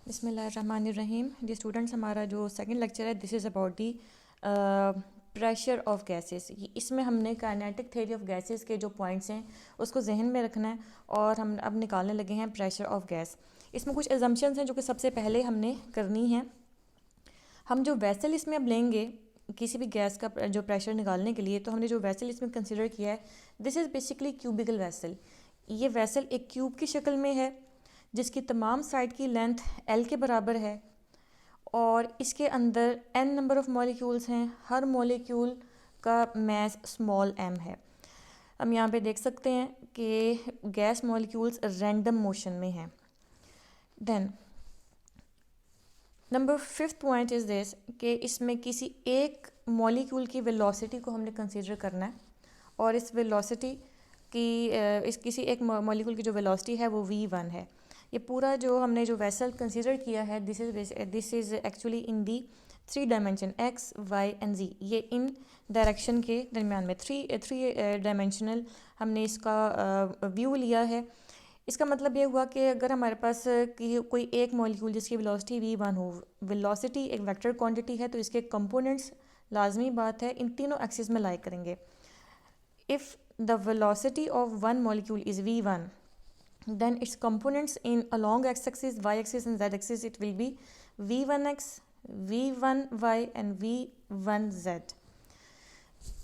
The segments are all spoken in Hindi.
बिस्मिल्लाहिर्रहमानिर्रहीम। जी स्टूडेंट्स, हमारा जो सेकंड लेक्चर है this is about the pressure of gases. इसमें हमने काइनेटिक थ्योरी ऑफ गैसेस के जो पॉइंट्स हैं उसको जहन में रखना है और हम अब निकालने लगे हैं प्रेशर ऑफ गैस। इसमें कुछ एजम्पशंस हैं जो कि सबसे पहले हमने करनी है। हम जो वेसल इसमें अब लेंगे किसी भी गैस का जो प्रेशर निकालने के लिए, तो हमने जो वेसल इसमें कंसिडर किया है this is basically cubical vessel. ये वेसल एक क्यूब की शक्ल में है जिसकी तमाम साइड की लेंथ L के बराबर है और इसके अंदर n नंबर ऑफ़ मॉलिक्यूल्स हैं। हर मॉलिक्यूल का मैस स्मॉल m है। हम यहाँ पे देख सकते हैं कि गैस मॉलिक्यूल्स रैंडम मोशन में हैं। Then number 5th point is this कि इसमें किसी एक मॉलिक्यूल की वेलोसिटी को हमने कंसीडर करना है और इस वेलोसिटी की इस किसी एक मॉलिक्यूल की जो वेलोसिटी है वो v1 है। ये पूरा जो हमने जो वेसल कंसीडर किया है this is actually in the 3 dimension x, y and z। ये इन डायरेक्शन के दरमियान में थ्री डायमेंशनल हमने इसका व्यू लिया है। इसका मतलब ये हुआ कि अगर हमारे पास कोई एक मॉलिक्यूल जिसकी वेलोसिटी v1 हो, वेलोसिटी एक वेक्टर क्वांटिटी है, तो इसके कंपोनेंट्स लाजमी बात है इन तीनों एक्सिस में लाई करेंगे। If the velocity of one molecule is v1, then its components in along x-axis, y-axis and z-axis it will be v1x, v1y and v1z.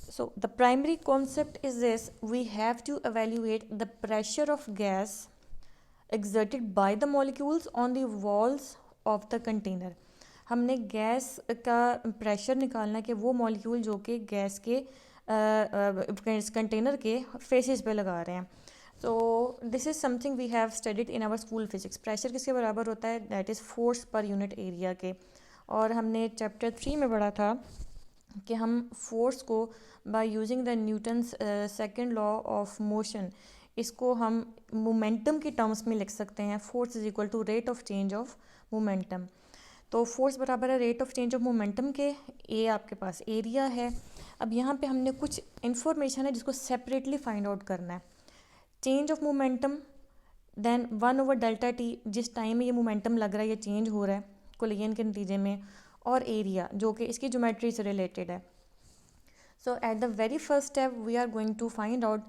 So the primary concept is this: we have to evaluate the pressure of gas exerted by the molecules on the walls of the container. हमने गैस का प्रेशर निकालना कि वो मॉलिक्यूल जो कि गैस के कंटेनर के फेसेस पे लगा रहे हैं। तो this is something we have studied in our school physics. Pressure किसके बराबर होता है? That is force per unit area के। और हमने चैप्टर 3 में पढ़ा था कि हम फोर्स को by using the Newton's second law of motion, इसको हम मोमेंटम की टर्म्स में लिख सकते हैं। Force is equal to rate of change of momentum. तो फोर्स बराबर है rate of change of momentum के, ए आपके पास एरिया है। अब यहाँ पे हमने कुछ इन्फॉर्मेशन है जिसको सेपरेटली फाइंड आउट करना है। Change of momentum, then 1/Δt, जिस टाइम में ये मोमेंटम लग रहा है, ये चेंज हो रहा है कोलिजन के नतीजे में, और एरिया जो कि इसकी ज्योमेट्री से रिलेटेड है। So at the very first step we are going to find out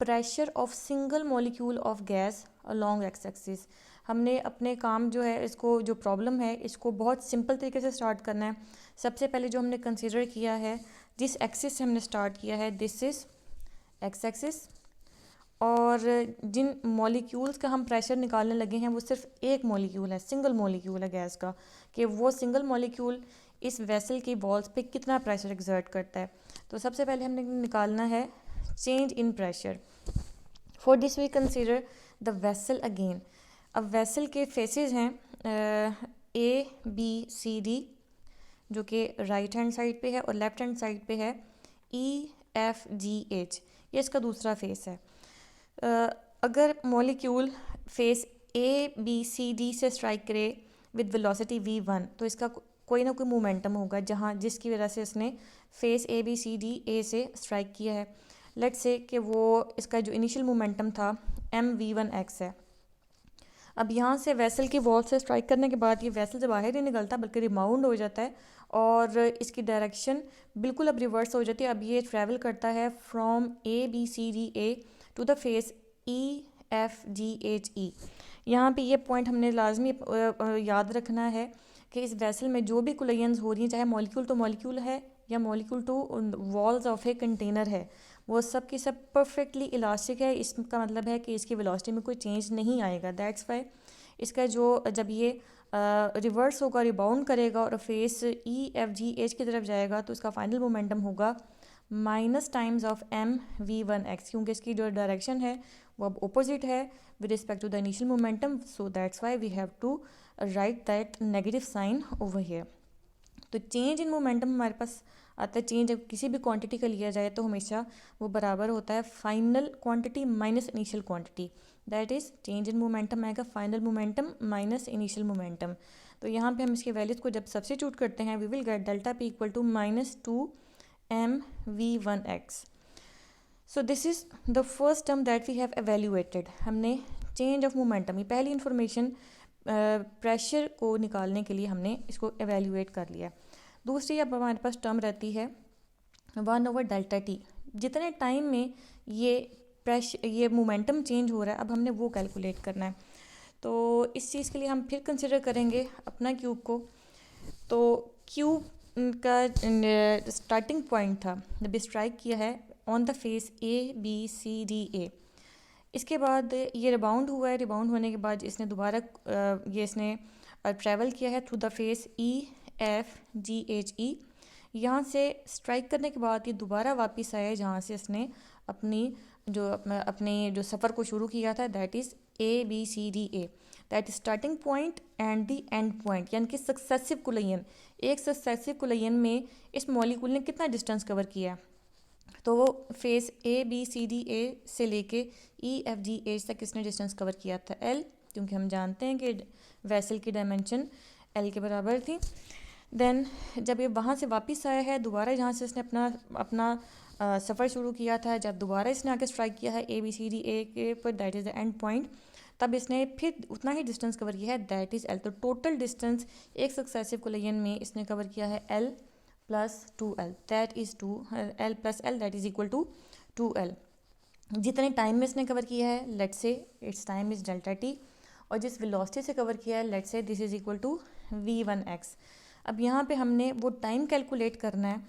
pressure of single molecule of gas along X axis. हमने अपने काम जो है, इसको जो प्रॉब्लम है इसको बहुत सिंपल तरीके से स्टार्ट करना है। सबसे पहले जो हमने कंसिडर किया है, जिस एक्सिस से हमने स्टार्ट किया है दिस इज़ एक्स एक्सिस, और जिन मॉलिक्यूल्स का हम प्रेशर निकालने लगे हैं वो सिर्फ एक मॉलिक्यूल है, सिंगल मॉलिक्यूल है गैस का, कि वो सिंगल मॉलिक्यूल इस वेसल की वॉल्स पे कितना प्रेशर एक्सर्ट करता है। तो सबसे पहले हमने निकालना है change in pressure. For this we consider the vessel again. अब वेसल के फेसेस हैं A, B, C, D, जो कि राइट हैंड साइड पे है, और लेफ्ट हैंड साइड पे है E, F, G, H। ये इसका दूसरा फेस है। अगर molecule face A, B, C, D से स्ट्राइक करे विद वेलोसिटी v1, तो इसका कोई ना कोई मोमेंटम होगा जहाँ जिसकी वजह से इसने face A, B, C, D, A से स्ट्राइक किया है। लेट्स से कि वो इसका जो इनिशियल मोमेंटम था mv1x है। अब यहाँ से वेसल की वॉल से स्ट्राइक करने के बाद ये वेसल से बाहर नहीं निकलता बल्कि रिबाउंड हो जाता है और इसकी डायरेक्शन बिल्कुल अब रिवर्स हो जाती है। अब ये ट्रैवल करता है from A, B, C, D, A to the face E, F, G, H, E। यहाँ पे ये पॉइंट हमने लाजमी याद रखना है कि इस वेसल में जो भी कोलिजन्स हो रही हैं, चाहे मॉलिक्यूल टू मॉलिक्यूल है या molecule to walls of a container है, वो सब की सब परफेक्टली इलास्टिक है। इसका मतलब है कि इसकी वेलोसिटी में कोई चेंज नहीं आएगा। दैट्स वाई इसका जो जब ये रिवर्स होगा, रिबाउंड करेगा और face E, F, G, H की तरफ जाएगा, तो इसका फाइनल मोमेंटम होगा माइनस टाइम्स ऑफ mv1x, क्योंकि इसकी जो डायरेक्शन है वो अब अपोजिट है with respect to the initial momentum. So that's why we have to write that negative sign over here. तो चेंज इन मोमेंटम हमारे पास आता है, चेंज जब किसी भी क्वांटिटी का लिया जाए तो हमेशा वो बराबर होता है final quantity minus initial quantity. That is change in momentum आएगा final momentum minus initial momentum. तो यहाँ पे हम इसके वैल्यूज़ को जब सब्स्टिट्यूट करते हैं we will get delta P equal to -2mv1x। So this is the first term that we have evaluated. हमने चेंज ऑफ मोमेंटम, ये पहली इन्फॉर्मेशन प्रेशर को निकालने के लिए हमने इसको एवेल्यूएट कर लिया। दूसरी अब हमारे पास टर्म रहती है 1/Δt। जितने टाइम में ये मोमेंटम चेंज हो रहा है अब हमने वो कैलकुलेट करना है। तो इस चीज़ के लिए हम फिर कंसिडर करेंगे अपना क्यूब को। तो क्यूब का स्टार्टिंग पॉइंट था जब स्ट्राइक किया है ऑन द फेस ABCDA। इसके बाद ये रिबाउंड हुआ है, रिबाउंड होने के बाद इसने दोबारा इसने ट्रैवल किया है थ्रू द फेस EFGHE। यहाँ से स्ट्राइक करने के बाद ये दोबारा वापस आया जहाँ से इसने अपने जो सफ़र को शुरू किया था, that is ABCDA, that is starting point and the end point, यानी कि सक्सेसिव कुलयन। एक सक्सेसिव कुलयन में इस मॉलिक्यूल ने कितना डिस्टेंस कवर किया, तो वो फेस ABCDA से लेके EFGH तक किसने डिस्टेंस कवर किया था, L, क्योंकि हम जानते हैं कि वेसल की डायमेंशन L के बराबर थी। देन जब ये वहाँ से वापस आया है दोबारा जहाँ से इसने अपना सफ़र शुरू किया था, जब दोबारा इसने आके स्ट्राइक किया है ABCDA के पर, that is the end point, तब इसने फिर उतना ही डिस्टेंस कवर किया है, दैट इज़ L। तो टोटल डिस्टेंस एक सक्सेसिव कुलयन में इसने कवर किया है L plus 2L, that is L plus L, that is equal to 2L। जितने टाइम में इसने कवर किया है, let's say it's time is Δt, और जिस वेलोसिटी से कवर किया है, let's say this is equal to v1x। अब यहाँ पे हमने वो टाइम कैलकुलेट करना है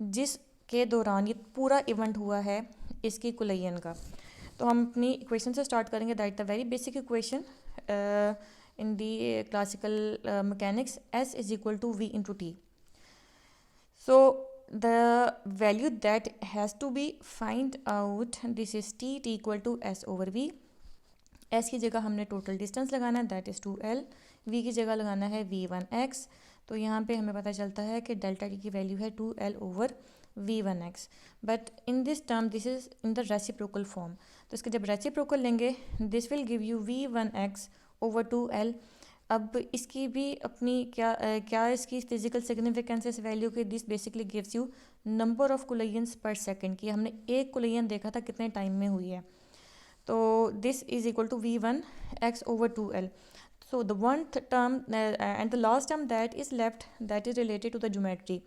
जिसके दौरान ये पूरा इवेंट हुआ है इसकी कुलयन का। तो हम अपनी इक्वेशन से स्टार्ट करेंगे, that the very basic equation in the classical mechanics, S is equal to V into T। So the value that has to be find out, this is T equal to S over V। S की जगह हमने टोटल डिस्टेंस लगाना है, दैट इज़ 2L। V की जगह लगाना है V1x। तो यहाँ पे हमें पता चलता है कि डेल्टा टी की वैल्यू है 2L over V1x, but in this term this is in the reciprocal form. तो इसके जब रेसिप्रोकल लेंगे this will give you V1x over 2L। अब इसकी भी अपनी क्या इसकी फिजिकल सिग्निफिकेंस इस वैल्यू की, this basically gives you number of collisions per second की हमने एक कुलयन देखा था कितने टाइम में हुई है। तो this is equal to V1x over 2L। So the one term and the last term that is left, that is related to the geometry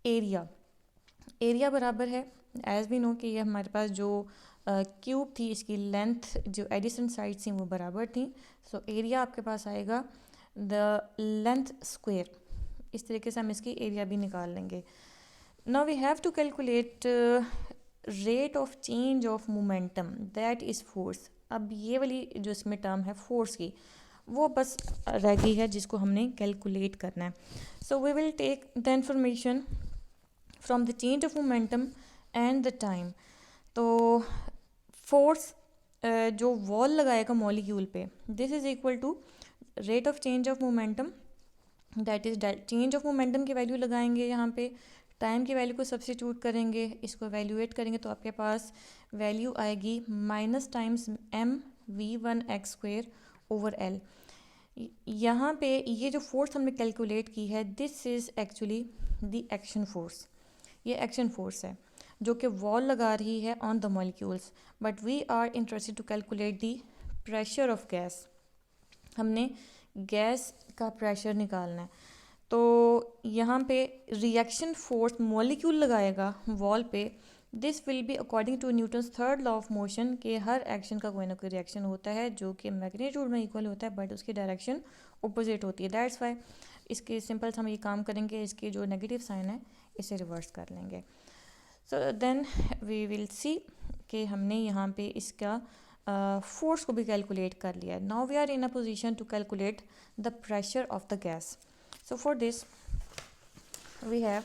area। Area बराबर है एज वी नो कि ये हमारे पास जो क्यूब थी इसकी लेंथ जो एडिसेंट साइड थी वो बराबर थी। सो एरिया आपके पास आएगा द लेंथ स्क्वायर। इस तरीके से हम इसकी एरिया भी निकाल लेंगे। Now we have to calculate rate of change of momentum, that is force. अब ये वाली जो इसमें टर्म है फोर्स की वो बस रह गई है जिसको हमने कैलकुलेट करना है। So we will take the information from the change of momentum and the time. तो फोर्स जो वॉल लगाएगा मॉलिक्यूल पे, this is equal to rate of change of momentum, that is change of momentum की वैल्यू लगाएंगे यहाँ पे, टाइम की वैल्यू को सब्स्टिट्यूट करेंगे, इसको वैल्यूएट करेंगे तो आपके पास वैल्यू आएगी minus times mv1x² over L। यहाँ पे ये जो फोर्स हमने कैलकुलेट की है this is actually the action force. ये एक्शन फोर्स है जो कि वॉल लगा रही है on the molecules, but we are interested to calculate the pressure of gas. हमने गैस का प्रेशर निकालना है। तो यहाँ पे रिएक्शन फोर्स मॉलिक्यूल लगाएगा वॉल पे, this will be according to Newton's third law of motion के हर एक्शन का कोई ना कोई रिएक्शन होता है जो कि मैग्नीट्यूड में इक्वल होता है बट उसकी डायरेक्शन अपोजिट होती है। दैट्स वाई इसके सिंपल हम ये काम करेंगे, इसके जो नेगेटिव साइन है इसे रिवर्स कर लेंगे। So then we will see कि हमने यहाँ पे इसका फोर्स को भी कैलकुलेट कर लिया है। Now we are in a position to calculate the pressure of the gas. So for this we have